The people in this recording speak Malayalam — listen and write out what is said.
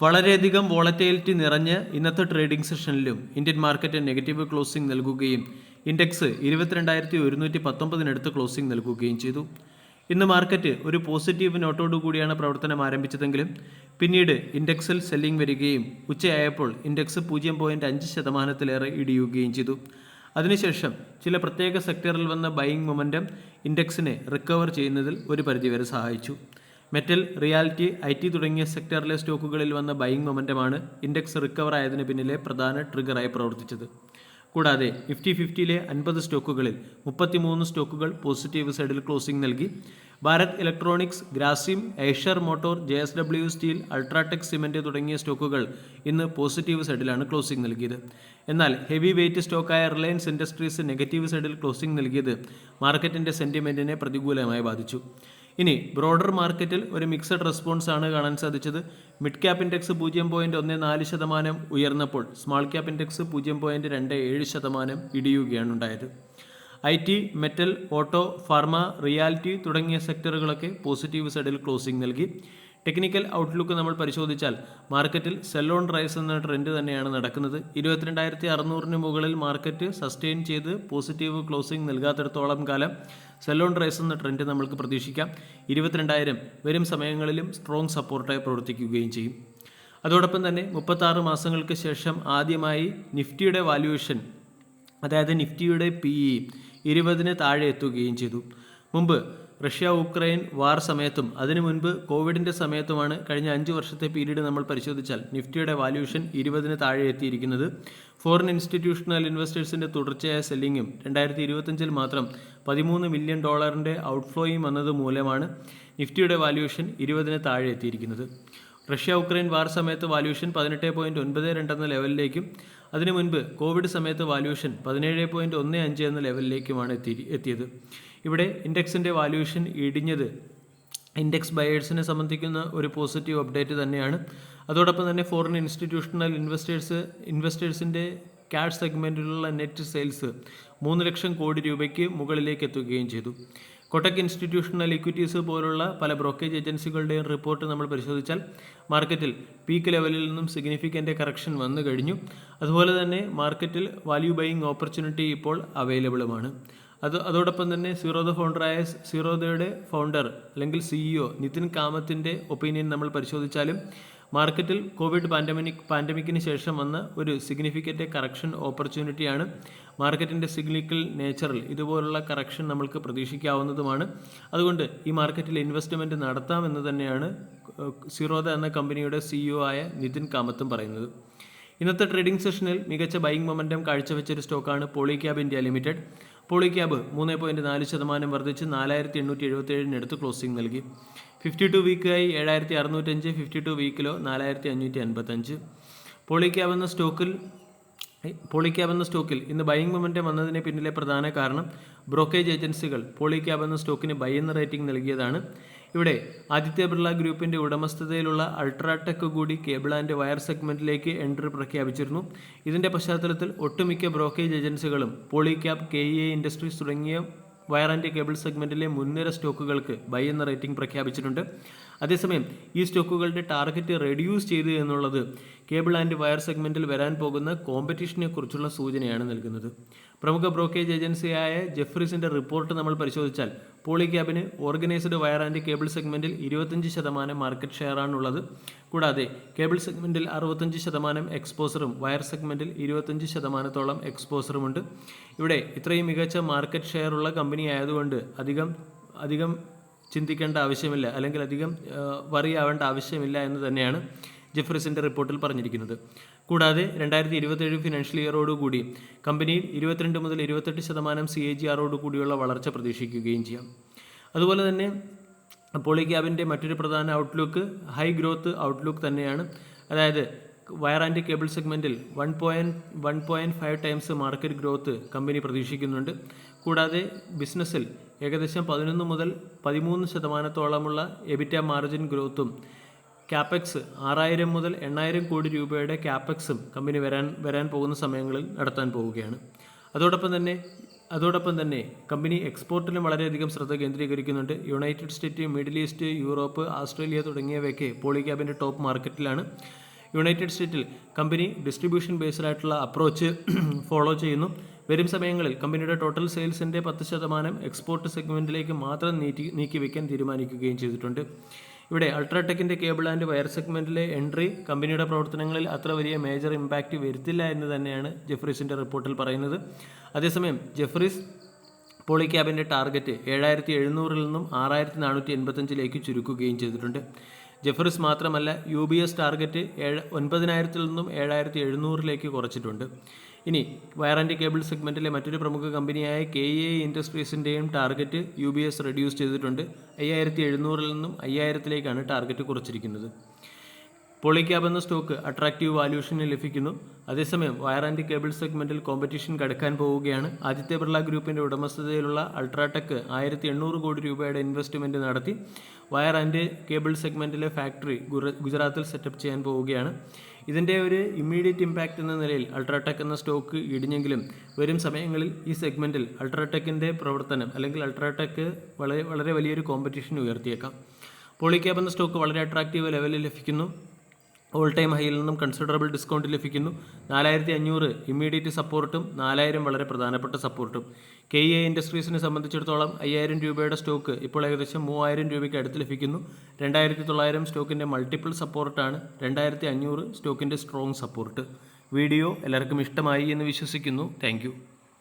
വളരെയധികം വോളറ്റൈലിറ്റി നിറഞ്ഞ ഇന്നത്തെ ട്രേഡിംഗ് സെഷനിലും ഇന്ത്യൻ മാർക്കറ്റ് നെഗറ്റീവ് ക്ലോസിംഗ് നൽകുകയും ഇൻഡെക്സ് 22,119 ക്ലോസിംഗ് നൽകുകയും ചെയ്തു. ഇന്ന് മാർക്കറ്റ് ഒരു പോസിറ്റീവ് നോട്ടോടുകൂടിയാണ് പ്രവർത്തനം ആരംഭിച്ചതെങ്കിലും പിന്നീട് ഇൻഡെക്സിൽ സെല്ലിംഗ് വരികയും ഉച്ചയായപ്പോൾ ഇൻഡെക്സ് 0.5% ഇടിയുകയും ചെയ്തു. അതിനുശേഷം ചില പ്രത്യേക സെക്ടറിൽ വന്ന ബൈയിങ് മൊമെൻറ്റം ഇൻഡെക്സിനെ റിക്കവർ ചെയ്യുന്നതിൽ ഒരു പരിധിവരെ സഹായിച്ചു. മെറ്റൽ, റിയാലിറ്റി, IT തുടങ്ങിയ സെക്ടറിലെ സ്റ്റോക്കുകളിൽ വന്ന ബൈയിങ് മൊമെൻറ്റമാണ് ഇൻഡെക്സ് റിക്കവർ ആയതിന് പിന്നിലെ പ്രധാന ട്രിഗറായി പ്രവർത്തിച്ചത്. കൂടാതെ നിഫ്റ്റി 50-ലെ 50 സ്റ്റോക്കുകളിൽ 33 സ്റ്റോക്കുകൾ പോസിറ്റീവ് സൈഡിൽ ക്ലോസിംഗ് നൽകി. Bharat Electronics, Grasim, Eicher Motor, JSW Steel, UltraTech Cement തുടങ്ങിയ സ്റ്റോക്കുകൾ ഇന്ന് പോസിറ്റീവ് സൈഡിലാണ് ക്ലോസിംഗ് നൽകിയത്. എന്നാൽ ഹെവി വെയ്റ്റ് സ്റ്റോക്കായ റിലയൻസ് ഇൻഡസ്ട്രീസ് നെഗറ്റീവ് സൈഡിൽ ക്ലോസിംഗ് നൽകിയത് മാർക്കറ്റിൻ്റെ സെൻറ്റിമെൻറ്റിനെ പ്രതികൂലമായി ബാധിച്ചു. ഇനി ബ്രോഡർ മാർക്കറ്റിൽ ഒരു മിക്സഡ് റെസ്പോൺസ് ആണ് കാണാൻ സാധിച്ചത്. മിഡ് ക്യാപ് ഇൻഡെക്സ് 0.14% ഉയർന്നപ്പോൾ സ്മാൾ ക്യാപ് ഇൻഡെക്സ് 0.27% ഇടിയുകയാണ് ഉണ്ടായത്. IT, metal, auto, pharma, reality തുടങ്ങിയ സെക്ടറുകളൊക്കെ പോസിറ്റീവ് സൈഡിൽ ക്ലോസിംഗ് നൽകി. ടെക്നിക്കൽ ഔട്ട്ലുക്ക് നമ്മൾ പരിശോധിച്ചാൽ മാർക്കറ്റിൽ സെൽ ഓൺ റൈസ് എന്ന ട്രെൻഡ് തന്നെയാണ് നടക്കുന്നത്. 22,600 മുകളിൽ മാർക്കറ്റ് സസ്റ്റെയിൻ ചെയ്ത് പോസിറ്റീവ് ക്ലോസിംഗ് നൽകാത്തിടത്തോളം കാലം സെൽ ഓൺ റൈസ് എന്ന ട്രെൻഡ് നമ്മൾക്ക് പ്രതീക്ഷിക്കാം. 22,000 വരും സമയങ്ങളിലും സ്ട്രോങ് സപ്പോർട്ടായി പ്രവർത്തിക്കുകയും ചെയ്യും. അതോടൊപ്പം തന്നെ 36 മാസങ്ങൾക്ക് ശേഷം ആദ്യമായി നിഫ്റ്റിയുടെ വാല്യുവേഷൻ, അതായത് നിഫ്റ്റിയുടെ PE 20 താഴെ എത്തുകയും ചെയ്തു. മുമ്പ് റഷ്യ ഉക്രൈൻ വാർ സമയത്തും അതിനു മുൻപ് കോവിഡിൻ്റെ സമയത്തുമാണ് കഴിഞ്ഞ 5 വർഷത്തെ പീരീഡ് നമ്മൾ പരിശോധിച്ചാൽ നിഫ്റ്റിയുടെ വാല്യുവേഷൻ 20 താഴെ എത്തിയിരിക്കുന്നത്. ഫോറിൻ ഇൻസ്റ്റിറ്റ്യൂഷണൽ ഇൻവെസ്റ്റേഴ്സിൻ്റെ തുടർച്ചയായ സെല്ലിങ്ങും 2025 മാത്രം $13 മില്യൺ ഔട്ട്ഫ്ലോയും വന്നത് മൂലമാണ് നിഫ്റ്റിയുടെ വാല്യുവേഷൻ 20 താഴെ എത്തിയിരിക്കുന്നത്. റഷ്യ ഉക്രൈൻ വാർ സമയത്ത് വാല്യുവേഷൻ 18.92 എന്ന ലെവലിലേക്കും അതിനു മുൻപ് കോവിഡ് സമയത്ത് വാല്യുവേഷൻ 17.15 എന്ന ലെവലിലേക്കുമാണ് എത്തിയത്. ഇവിടെ ഇൻഡെക്സിൻ്റെ വാല്യുവേഷൻ ഇടിഞ്ഞത് ഇൻഡെക്സ് ബയേഴ്സിനെ സംബന്ധിക്കുന്ന ഒരു പോസിറ്റീവ് അപ്ഡേറ്റ് തന്നെയാണ്. അതോടൊപ്പം തന്നെ ഫോറിൻ ഇൻസ്റ്റിറ്റ്യൂഷണൽ ഇൻവെസ്റ്റേഴ്സിൻ്റെ ക്യാഷ് സെഗ്മെൻറ്റിലുള്ള നെറ്റ് സെയിൽസ് 3 ലക്ഷം കോടി രൂപയ്ക്ക് മുകളിലേക്ക് എത്തുകയും ചെയ്തു. കൊട്ടക് ഇൻസ്റ്റിറ്റ്യൂഷണൽ ഇക്വിറ്റീസ് പോലുള്ള പല ബ്രോക്കേജ് ഏജൻസികളുടെയും റിപ്പോർട്ട് നമ്മൾ പരിശോധിച്ചാൽ മാർക്കറ്റിൽ പീക്ക് ലെവലിൽ നിന്നും സിഗ്നിഫിക്കൻ്റ് കറക്ഷൻ വന്നു കഴിഞ്ഞു. അതുപോലെ തന്നെ മാർക്കറ്റിൽ വാല്യൂ ബൈയിങ് ഓപ്പർച്യൂണിറ്റി ഇപ്പോൾ അവൈലബിളുമാണ്. അതോടൊപ്പം തന്നെ സീറോദയുടെ ഫൗണ്ടർ അല്ലെങ്കിൽ CEO നിതിൻ കാമത്തിൻ്റെ ഒപ്പീനിയൻ നമ്മൾ പരിശോധിച്ചാലും മാർക്കറ്റിൽ കോവിഡ് പാൻഡമിക്കിന് ശേഷം വന്ന ഒരു സിഗ്നിഫിക്കൻ്റ് കറക്ഷൻ ഓപ്പർച്യൂണിറ്റിയാണ്. മാർക്കറ്റിൻ്റെ സിഗ്നിക്കൽ നേച്ചറിൽ ഇതുപോലുള്ള കറക്ഷൻ നമ്മൾക്ക് പ്രതീക്ഷിക്കാവുന്നതുമാണ്. അതുകൊണ്ട് ഈ മാർക്കറ്റിൽ ഇൻവെസ്റ്റ്മെൻറ്റ് നടത്താമെന്ന് തന്നെയാണ് സീറോദ എന്ന കമ്പനിയുടെ CEO ആയ നിതിൻ കാമത്തും പറയുന്നത്. ഇന്നത്തെ ട്രേഡിംഗ് സെഷനിൽ മികച്ച ബൈയിങ് മൊമെൻറ്റം കാഴ്ചവെച്ചൊരു സ്റ്റോക്കാണ് പോളിക്യാബ് ഇന്ത്യ ലിമിറ്റഡ്. പോളിക്യാബ് 3.4% വർദ്ധിച്ച് 4,877 ക്ലോസിംഗ് നൽകി. 52 വീക്കായി 7,605, 52 വീക്കിലോ 4,555. പോളിക്യാബ് എന്ന സ്റ്റോക്കിൽ ഇന്ന് ബൈയിങ് മൊമെൻറ്റം വന്നതിന് പിന്നിലെ പ്രധാന കാരണം ബ്രോക്കേജ് ഏജൻസികൾ പോളിക്യാബ് എന്ന സ്റ്റോക്കിന് ബൈ എന്ന റേറ്റിംഗ് നൽകിയതാണ്. ഇവിടെ ആദിത്യ ബിർള ഗ്രൂപ്പിൻ്റെ ഉടമസ്ഥതയിലുള്ള അൾട്രാടെക് കൂടി കേബിൾ ആൻഡ് വയർ സെഗ്മെൻറ്റിലേക്ക് എൻട്രി പ്രഖ്യാപിച്ചിരുന്നു. ഇതിൻ്റെ പശ്ചാത്തലത്തിൽ ഒട്ടുമിക്ക ബ്രോക്കേജ് ഏജൻസികളും പോളിക്യാബ്, KEA ഇൻഡസ്ട്രീസ് തുടങ്ങിയ വയർ ആൻഡ് കേബിൾ സെഗ്മെൻറ്റിലെ മുൻനിര സ്റ്റോക്കുകൾക്ക് ബൈ എന്ന റേറ്റിംഗ് പ്രഖ്യാപിച്ചിട്ടുണ്ട്. അതേസമയം ഈ സ്റ്റോക്കുകളുടെ ടാർഗറ്റ് റെഡ്യൂസ് ചെയ്തു എന്നുള്ളത് കേബിൾ ആൻഡ് വയർ സെഗ്മെൻറ്റിൽ വരാൻ പോകുന്ന കോമ്പറ്റീഷനെ കുറിച്ചുള്ള സൂചനയാണ് നൽകുന്നത്. പ്രമുഖ ബ്രോക്കേജ് ഏജൻസിയായ ജെഫ്രീസിൻ്റെ റിപ്പോർട്ട് നമ്മൾ പരിശോധിച്ചാൽ പോളിക്യാബിന് ഓർഗനൈസ്ഡ് വയർ ആൻഡ് കേബിൾ സെഗ്മെൻറ്റിൽ 25% മാർക്കറ്റ് ഷെയറാണുള്ളത്. കൂടാതെ കേബിൾ സെഗ്മെൻറ്റിൽ 65% എക്സ്പോസറും വയർ സെഗ്മെൻറ്റിൽ 25%ഓളം എക്സ്പോസറുമുണ്ട്. ഇവിടെ ഇത്രയും മികച്ച മാർക്കറ്റ് ഷെയറുള്ള കമ്പനി ആയതുകൊണ്ട് അധികം ചിന്തിക്കേണ്ട ആവശ്യമില്ല, അല്ലെങ്കിൽ അധികം വറിയാവേണ്ട ആവശ്യമില്ല എന്ന് തന്നെയാണ് ജെഫ്രീസിൻ്റെ റിപ്പോർട്ടിൽ പറഞ്ഞിരിക്കുന്നത്. കൂടാതെ 2027 ഫിനാൻഷ്യൽ ഇയറോടുകൂടി കമ്പനിയിൽ 22 മുതൽ 28% CAGR കൂടിയുള്ള വളർച്ച പ്രതീക്ഷിക്കുകയും ചെയ്യാം. അതുപോലെ തന്നെ പോളിക്യാബിൻ്റെ മറ്റൊരു പ്രധാന ഔട്ട്ലുക്ക് ഹൈ ഗ്രോത്ത് ഔട്ട്ലുക്ക് തന്നെയാണ്. അതായത് വയർ ആൻഡ് കേബിൾ സെഗ്മെൻറ്റിൽ 1.5 ടൈംസ് മാർക്കറ്റ് ഗ്രോത്ത് കമ്പനി പ്രതീക്ഷിക്കുന്നുണ്ട്. കൂടാതെ ബിസിനസ്സിൽ ഏകദേശം 11 മുതൽ 13%ഓളമുള്ള EBITDA മാർജിൻ ഗ്രോത്തും ക്യാപെക്സ് 6,000 മുതൽ 8,000 കോടി രൂപയുടെ ക്യാപെക്സും കമ്പനി വരാൻ പോകുന്ന സമയങ്ങളിൽ നടത്താൻ പോവുകയാണ്. അതോടൊപ്പം തന്നെ കമ്പനി എക്സ്പോർട്ടിലും വളരെയധികം ശ്രദ്ധ കേന്ദ്രീകരിക്കുന്നുണ്ട്. United State, Middle East, Europe, Australia തുടങ്ങിയവയൊക്കെ പോളിക്യാബിൻ്റെ ടോപ്പ് മാർക്കറ്റിലാണ്. യുണൈറ്റഡ് സ്റ്റേറ്റിൽ കമ്പനി ഡിസ്ട്രിബ്യൂഷൻ ബേസ്ഡ് ആയിട്ടുള്ള അപ്രോച്ച് ഫോളോ ചെയ്യുന്നു. വരും സമയങ്ങളിൽ കമ്പനിയുടെ ടോട്ടൽ സെയിൽസിൻ്റെ 10% എക്സ്പോർട്ട് സെഗ്മെൻറ്റിലേക്ക് മാത്രം നീക്കിവെക്കാൻ തീരുമാനിക്കുകയും ചെയ്തിട്ടുണ്ട്. ഇവിടെ അൾട്രാടെക്കിൻ്റെ കേബിൾ ആൻഡ് വയർ സെഗ്മെൻറ്റിലെ എൻട്രി കമ്പനിയുടെ പ്രവർത്തനങ്ങളിൽ അത്ര വലിയ മേജർ ഇമ്പാക്റ്റ് വരുത്തില്ല എന്ന് തന്നെയാണ് ജെഫ്രീസിൻ്റെ റിപ്പോർട്ടിൽ പറയുന്നത്. അതേസമയം ജെഫ്രീസ് പോളിക്യാബിൻ്റെ ടാർഗറ്റ് 7,700 നിന്നും 6,485 ചുരുക്കുകയും ചെയ്തിട്ടുണ്ട്. ജെഫ്രീസ് മാത്രമല്ല UBS ടാർഗറ്റ് 9,000 നിന്നും 7,700 കുറച്ചിട്ടുണ്ട്. ഇനി വയർ ആൻഡ് കേബിൾ സെഗ്മെൻറ്റിലെ മറ്റൊരു പ്രമുഖ കമ്പനിയായ KEI ഇൻഡസ്ട്രീസിൻ്റെയും ടാർഗറ്റ് UBS റെഡ്യൂസ് ചെയ്തിട്ടുണ്ട്. 5,700 നിന്നും 5,000 ടാർഗറ്റ് കുറച്ചിരിക്കുന്നത്. പോളിക്യാബ് എന്ന സ്റ്റോക്ക് അട്രാക്റ്റീവ് വാല്യൂഷന് ലഭിക്കുന്നു. അതേസമയം വയർ ആൻഡ് കേബിൾ സെഗ്മെൻറ്റിൽ കോമ്പറ്റീഷൻ കടക്കാൻ പോവുകയാണ്. ആദിത്യ ബിർള ഗ്രൂപ്പിൻ്റെ ഉടമസ്ഥതയിലുള്ള അൾട്രാടെക് 1,800 കോടി രൂപയുടെ ഇൻവെസ്റ്റ്മെൻറ്റ് നടത്തി വയർ ആൻഡ് കേബിൾ സെഗ്മെൻറ്റിലെ ഫാക്ടറി ഗുജറാത്തിൽ സെറ്റപ്പ് ചെയ്യാൻ പോവുകയാണ്. ഇതിൻ്റെ ഒരു ഇമ്മീഡിയറ്റ് ഇമ്പാക്റ്റ് എന്ന നിലയിൽ അൾട്രാടെക് എന്ന സ്റ്റോക്ക് ഇടിഞ്ഞെങ്കിലും വരും സമയങ്ങളിൽ ഈ സെഗ്മെൻറ്റിൽ അൾട്രാടെക്കിൻ്റെ പ്രവർത്തനം അല്ലെങ്കിൽ അൾട്രാടെക് വളരെ വലിയൊരു കോമ്പറ്റീഷൻ ഉയർത്തിയേക്കാം. പോളിക്യാബ് എന്ന സ്റ്റോക്ക് വളരെ അട്രാക്റ്റീവ് ലെവലിൽ ലഭിക്കുന്നു. ഓൾ ടൈം ഹൈയിൽ നിന്നും കൺസിഡറബിൾ ഡിസ്കൗണ്ട് ലഭിക്കുന്നു. 4,500 ഇമ്മീഡിയറ്റ് സപ്പോർട്ടും 4,000 വളരെ പ്രധാനപ്പെട്ട സപ്പോർട്ടും. KEI ഇൻഡസ്ട്രീസിനെ സംബന്ധിച്ചിടത്തോളം 5,000 രൂപയുടെ സ്റ്റോക്ക് ഇപ്പോൾ ഏകദേശം 3,000 രൂപയ്ക്ക് അടുത്ത് ലഭിക്കുന്നു. 2,900 സ്റ്റോക്കിൻ്റെ മൾട്ടിപ്പിൾ സപ്പോർട്ടാണ്. 2,500 സ്റ്റോക്കിൻ്റെ സ്ട്രോങ് സപ്പോർട്ട്. വീഡിയോ എല്ലാവർക്കും ഇഷ്ടമായി എന്ന് വിശ്വസിക്കുന്നു. താങ്ക്